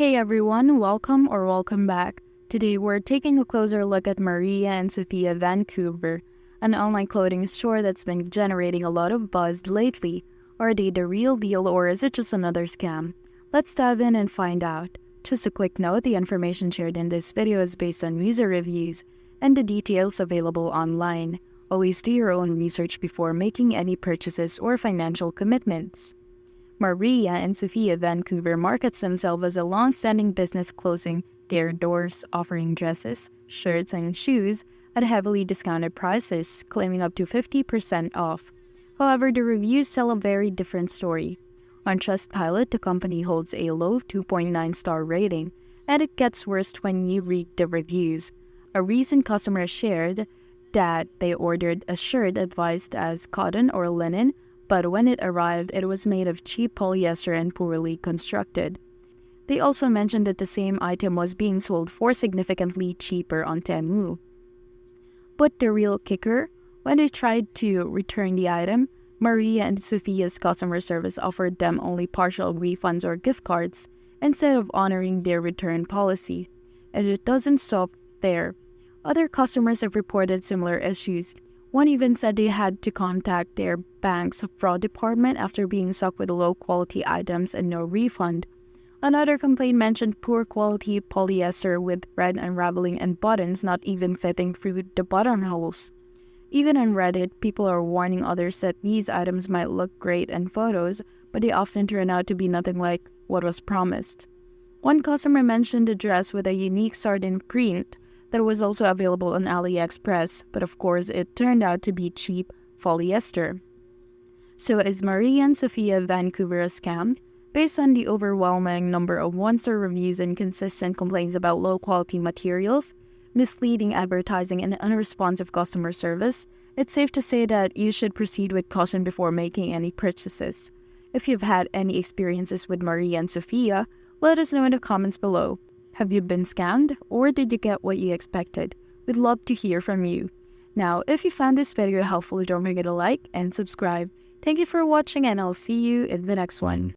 Hey everyone, welcome back. Today we're taking a closer look at Maria and Sofia Vancouver, an online clothing store that's been generating a lot of buzz lately. Are they the real deal or is it just another scam? Let's dive in and find out. Just a quick note, the information shared in this video is based on user reviews and the details available online. Always do your own research before making any purchases or financial commitments. Maria and Sofia Vancouver markets themselves as a long-standing business closing their doors, offering dresses, shirts, and shoes at heavily discounted prices, claiming up to 50% off. However, the reviews tell a very different story. On Trustpilot, the company holds a low 2.9-star rating, and it gets worse when you read the reviews. A recent customer shared that they ordered a shirt advised as cotton or linen, but when it arrived, it was made of cheap polyester and poorly constructed. They also mentioned that the same item was being sold for significantly cheaper on Temu. But the real kicker, when they tried to return the item, Maria and Sofia's customer service offered them only partial refunds or gift cards instead of honoring their return policy. And it doesn't stop there. Other customers have reported similar issues. One even said they had to contact their bank's fraud department after being stuck with low-quality items and no refund. Another complaint mentioned poor quality polyester with thread unraveling and buttons not even fitting through the buttonholes. Even on Reddit, people are warning others that these items might look great in photos, but they often turn out to be nothing like what was promised. One customer mentioned a dress with a unique sardine print that was also available on AliExpress, but of course it turned out to be cheap polyester. So is Maria and Sofia Vancouver a scam? Based on the overwhelming number of one-star reviews and consistent complaints about low-quality materials, misleading advertising, and unresponsive customer service, it's safe to say that you should proceed with caution before making any purchases. If you've had any experiences with Maria and Sofia, let us know in the comments below. Have you been scammed, or did you get what you expected? We'd love to hear from you. Now, if you found this video helpful, don't forget to like and subscribe. Thank you for watching, and I'll see you in the next one.